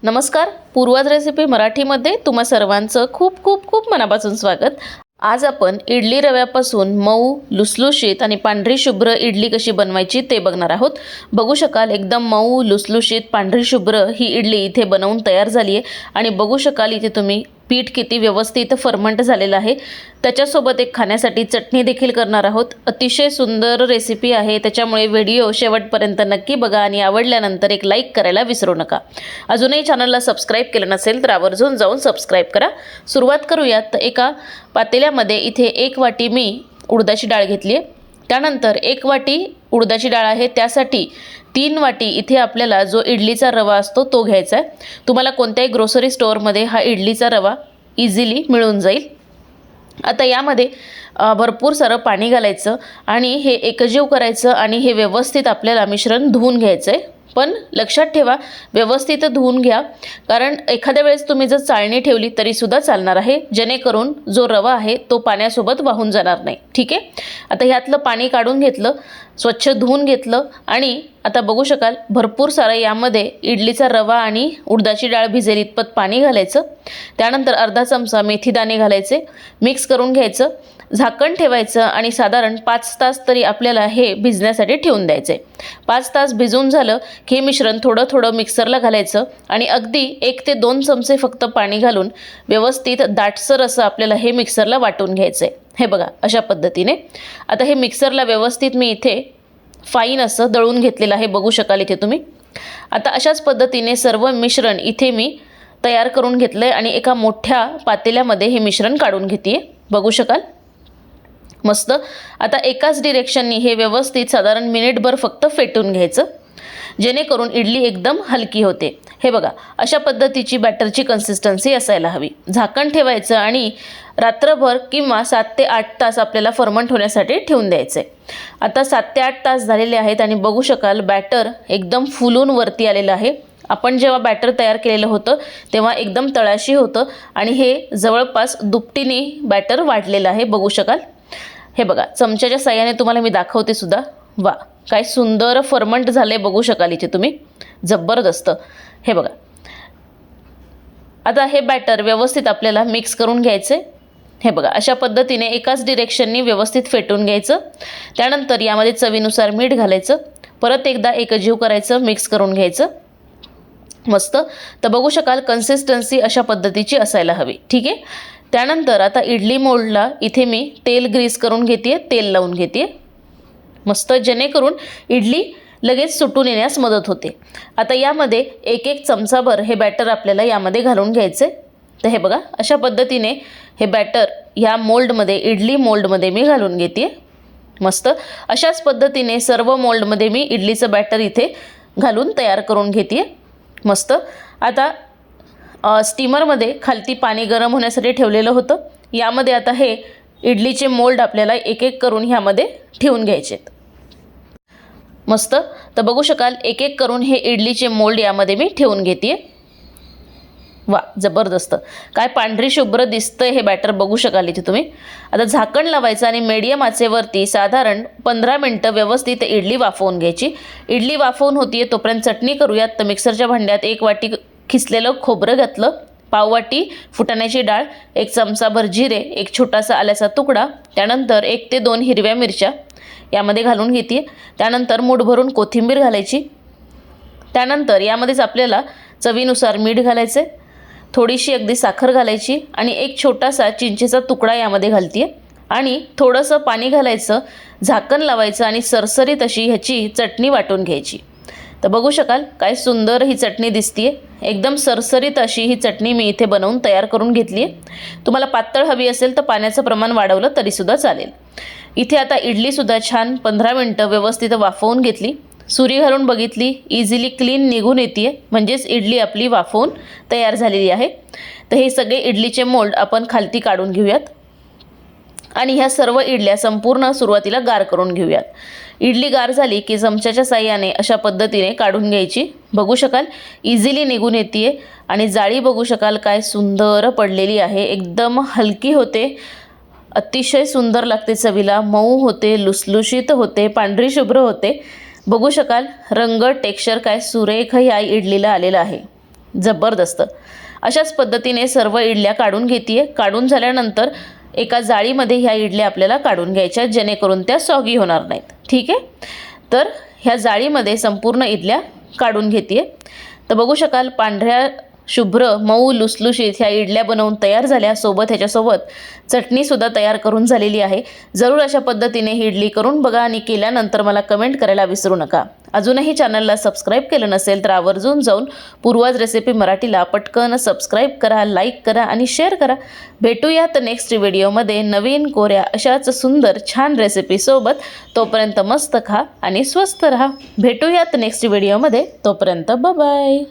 नमस्कार, पूर्वाज रेसिपी मराठीमध्ये तुम्हा सर्वांचं खूप खूप खूप मनापासून स्वागत। आज आपण इडली रव्यापासून मऊ, लुसलुशीत आणि पांढरी शुभ्र इडली कशी बनवायची ते बघणार आहोत। बघू शकाल एकदम मऊ, लुसलुशीत, पांढरी शुभ्र ही इडली इथे बनवून तयार झाली आहे आणि बघू शकाल इथे तुम्ही पीठ किती व्यवस्थित फर्मंट झालेलं आहे। त्याच्यासोबत एक खाण्यासाठी चटणी देखील करणार आहोत। अतिशय सुंदर रेसिपी आहे, त्याच्यामुळे व्हिडिओ शेवटपर्यंत नक्की बघा आणि आवडल्यानंतर एक लाईक करायला विसरू नका। अजूनही चॅनलला सबस्क्राइब केलं नसेल तर आवर्जून जाऊन सबस्क्राइब करा। सुरुवात करूयात। एका पातेल्यामध्ये इथे 1 वाटी मी उडदाची डाळ घेतली आहे। त्यानंतर 1 वाटी उडदाची डाळ आहे, त्यासाठी 3 वाटी इथे आपल्याला जो इडलीचा रवा असतो तो घ्यायचा आहे। तुम्हाला कोणत्याही ग्रोसरी स्टोअरमध्ये हा इडलीचा रवा इझिली मिळून जाईल। आता यामध्ये भरपूर सारं पाणी घालायचं आणि हे एकजीव करायचं आणि हे व्यवस्थित आपल्याला मिश्रण धुवून घ्यायचं आहे। पण लक्षात ठेवा व्यवस्थित धुवून घ्या, कारण एखाद्या वेळेस तुम्ही जर चाळणी ठेवली तरी सुद्धा चालणार आहे, जेणेकरून जो रवा आहे तो पाण्यासोबत वाहून जाणार नाही। ठीक आहे, आता ह्यातलं पाणी काढून घेतलं, स्वच्छ धुवून घेतलं आणि आता बघू शकाल भरपूर सारं यामध्ये इडलीचा रवा आणि उडदाची डाळ भिजेल इतपत पाणी घालायचं। त्यानंतर अर्धा चमचा मेथी दाणे घालायचे, मिक्स करून घ्यायचं, झाकण ठेवायचं आणि साधारण 5 तास तरी आपल्याला हे भिजण्यासाठी ठेवून द्यायचे। 5 तास भिजून झालं की हे मिश्रण थोडं थोडं मिक्सरला घालायचं आणि अगदी 1 ते 2 चमचे फक्त पाणी घालून व्यवस्थित दाटसर असं आपल्याला हे मिक्सरला वाटून घ्यायचं आहे। हे बघा अशा पद्धतीने आता हे मिक्सरला व्यवस्थित मी इथे फाईन असं दळून घेतलेलं आहे, बघू शकाल इथे तुम्ही। आता अशाच पद्धतीने सर्व मिश्रण इथे मी तयार करून घेतलं आहे आणि एका मोठ्या पातेल्यामध्ये हे मिश्रण काढून घेते, बघू शकाल मस्त। आता एकाच डिरेक्शननी हे व्यवस्थित साधारण मिनिटभर फक्त फेटून घ्यायचं, जेणेकरून इडली एकदम हलकी होते। हे बघा अशा पद्धतीची बॅटरची कन्सिस्टन्सी असायला हवी। झाकण ठेवायचं आणि रात्रभर किंवा 7 ते 8 तास आपल्याला फर्मंट होण्यासाठी ठेवून द्यायचे। आता 7 ते 8 तास झालेले आहेत आणि बघू शकाल बॅटर एकदम फुलून वरती आलेलं आहे। आपण जेव्हा बॅटर तयार केलेलं होतं तेव्हा एकदम तळाशी होतं आणि हे जवळपास दुपटीने बॅटर वाढलेलं आहे, बघू शकाल। हे बघा चमच्याच्या साहाय्याने तुम्हाला मी दाखवते सुद्धा। वा काय सुंदर फर्मंट झाले, बघू शकाल इथे तुम्ही, जबरदस्त। हे बघा आता हे बॅटर व्यवस्थित आपल्याला मिक्स करून घ्यायचे। हे बघा अशा पद्धतीने एकाच डिरेक्शननी व्यवस्थित फेटून घ्यायचं। त्यानंतर यामध्ये चवीनुसार मीठ घालायचं, परत एकदा एकजीव करायचं, मिक्स करून घ्यायचं मस्त। तर बघू शकाल कन्सिस्टन्सी अशा पद्धतीची असायला हवी। ठीक आहे, त्यानंतर आता इडली मोल्डला इथे मी तेल ग्रीस करून घेते, तेल लावून घेते मस्त, जेणेकरून इडली लगेच सुटून येण्यास मदत होते। आता यामध्ये 1 चमचाभर हे बॅटर आपल्याला यामध्ये घालून घ्यायचे। तर हे बघा अशा पद्धतीने हे बॅटर ह्या मोल्डमध्ये, इडली मोल्डमध्ये मी घालून घेते मस्त। अशाच पद्धतीने सर्व मोल्डमध्ये मी इडलीचं बॅटर इथे घालून तयार करून घेते मस्त। आता स्टीमरमध्ये खालती पाणी गरम होण्यासाठी ठेवलेलं होतं, यामध्ये आता हे इडलीचे मोल्ड आपल्याला 1 करून ह्यामध्ये ठेवून घ्यायचे मस्त। तर बघू शकाल 1 करून हे इडलीचे मोल्ड यामध्ये मी ठेवून घेते। वा जबरदस्त, काय पांढरी शुभ्र दिसतंय हे बॅटर, बघू शकाल इथे तुम्ही। आता झाकण लावायचं आणि मीडियम आचेवरती साधारण 15 मिनिटं व्यवस्थित इडली वाफवून घ्यायची। इडली वाफवून होतीये तोपर्यंत चटणी करूयात। तर मिक्सरच्या भांड्यात 1 वाटी खिसलेलं खोबरं घातलं, पाव वाटी फुटाण्याची डाळ, 1 चमचाभर जिरे, 1 छोटासा आल्याचा तुकडा, त्यानंतर 1 ते 2 हिरव्या मिरच्या यामध्ये घालून घेते। त्यानंतर मूठ भरून कोथिंबीर घालायची। त्यानंतर यामध्येच आपल्याला चवीनुसार मीठ घालायचे, थोडीशी अगदी साखर घालायची आणि 1 छोटासा चिंचेचा तुकडा यामध्ये घालते आणि थोडंसं पाणी घालायचं, झाकण लावायचं आणि सरसरीत अशी ह्याची चटणी वाटून घ्यायची। तर बघू शकाल काय सुंदर ही चटणी दिसतीये, एकदम सरसरीत अशी ही चटणी मी इथे बनवून तयार करून घेतली आहे। तुम्हाला पातळ हवी असेल तर पाण्याचं प्रमाण वाढवलं तरीसुद्धा चालेल। इथे आता इडलीसुद्धा छान 15 मिनिटं व्यवस्थित वाफवून घेतली, सुरी घालून बघितली, इझिली क्लीन निघून येते, म्हणजेच इडली आपली वाफवून तयार झालेली आहे। तर हे सगळे इडलीचे मोल्ड आपण खालती काढून घेऊयात आणि ह्या सर्व इडल्या संपूर्ण सुरुवातीला गार करून घेऊयात। इडली गार झाली की चमच्याच्या साहाय्याने अशा पद्धतीने काढून घ्यायची, बघू शकाल इझिली निघून येते आणि जाळी बघू शकाल काय सुंदर पडलेली आहे, एकदम हलकी होते, अतिशय सुंदर लागते चवीला, मऊ होते, लुसलुशीत होते, पांढरी शुभ्र होते। बघू शकाल रंग, टेक्स्चर काय सुरेख या इडलीला आलेला आहे। जबरदस्त. अशाच पद्धतीने सर्व इडल्या काढून घेते. काढून झाल्यानंतर एका जाळीमध्ये ह्या इडल्या आपल्याला काढून घ्यायच्या, जेणेकरून त्या सॉगी होणार नाहीत. ठीक आहे. तर ह्या जाळीमध्ये संपूर्ण इडल्या काढून घेते. तर बघू शकाल पांढऱ्या शुभ्र मऊ लुसलुशीत ह्या इडल्या बनवून तयार झाल्या. सोबत ह्याच्यासोबत चटणीसुद्धा तयार करून झालेली आहे. जरूर अशा पद्धतीने ही इडली करून बघा आणि केल्यानंतर मला कमेंट करायला विसरू नका. अजूनही चॅनलला सबस्क्राईब केलं नसेल तर आवर्जून जाऊन पूर्वाज रेसिपी मराठीला पटकन सबस्क्राईब करा, लाईक करा आणि शेअर करा. भेटूयात नेक्स्ट व्हिडिओमध्ये नवीन कोऱ्या अशाच सुंदर छान रेसिपीसोबत. तोपर्यंत मस्त खा आणि स्वस्त रहा. भेटूयात नेक्स्ट व्हिडिओमध्ये. तोपर्यंत बाय.